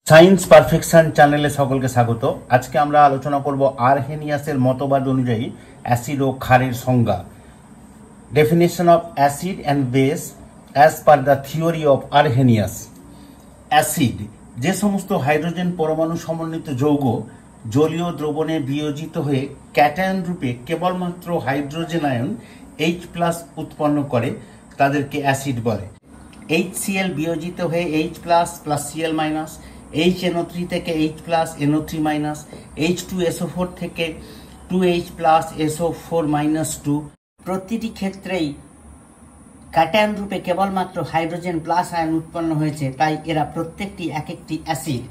Science perfection চ্যানেলে সকলকে স্বাগত। আজকে আমরা আলোচনা করব আরহেনিয়াসের মতবাদ অনুযায়ী অ্যাসিড ও ক্ষারের সংজ্ঞা। Definition of acid and base as per the theory of Arrhenius. Acid যে সমস্ত হাইড্রোজেন পরমাণু সমন্বিত যৌগ জলীয় দ্রবণে বিয়োজিত হয়ে ক্যাটায়ন রূপে কেবলমাত্র হাইড্রোজেন আয়ন H+ উৎপন্ন করে তাদেরকে অ্যাসিড বলে। HCl বিয়োজিত হয়ে H+ plus Cl minus, HNO3 থেকে H+, NO3-, H2SO4 থেকে 2H+ SO4-2 প্রতিটি ক্ষেত্রেই ক্যাটায়ন রূপে কেবলমাত্র হাইড্রোজেন প্লাস আয়ন উৎপন্ন হয়েছে, তাই এরা প্রত্যেকটি এক একটি অ্যাসিড।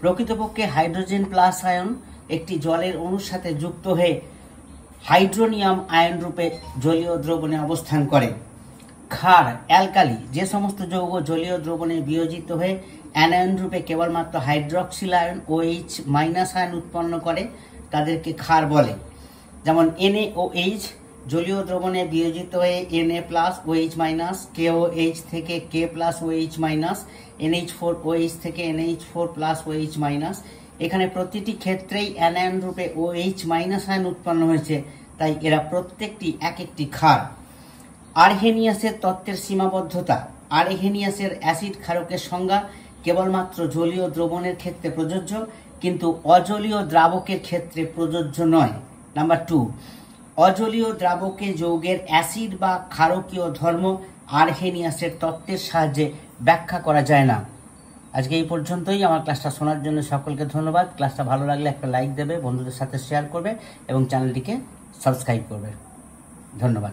প্রকৃতপক্ষে হাইড্রোজেন প্লাস আয়ন একটি জলের অণুর সাথে যুক্ত হয়ে হাইড্রোনিয়াম আয়ন রূপে জলীয় দ্রবণে অবস্থান করে। ক্ষার অ্যালকালি যে সমস্ত যৌগ জলীয় দ্রবণে বিয়োজিত হয়ে অ্যানায়ন রূপে কেবলমাত্র হাইড্রক্সিল আয়ন OH- আয়ন উৎপন্ন করে তাদেরকে ক্ষার বলে। যেমন NaOH জলীয় দ্রবণে বিয়োজিত হয়ে Na+ OH-, KOH থেকে K+OH-, NH4OH থেকে NH4+ OH-। এখানে প্রতিটি ক্ষেত্রেই অ্যানায়ন রূপে OH- আয়ন উৎপন্ন হয়েছে, তাই এরা প্রত্যেকটি এক একটি ক্ষার। আরহেনিয়াসের তত্ত্বের সীমাবদ্ধতা। আরহেনিয়াসের অ্যাসিড ক্ষারকের সংজ্ঞা কেবলমাত্র জলীয় দ্রবণের ক্ষেত্রে প্রযোজ্য, কিন্তু অজলীয় দ্রাবকের ক্ষেত্রে প্রযোজ্য নয়। নাম্বার 2, অজলীয় দ্রাবকে যৌগের অ্যাসিড বা ক্ষারকীয় ধর্ম আরহেনিয়াসের তত্ত্বের সাহায্যে ব্যাখ্যা করা যায় না। আজকে এই পর্যন্তই। আমার ক্লাসটা শোনার জন্য সকলকে ধন্যবাদ। ক্লাসটা ভালো লাগলে একটা লাইক দেবে, বন্ধুদের সাথে শেয়ার করবে এবং চ্যানেলটিকে সাবস্ক্রাইব করবে। ধন্যবাদ।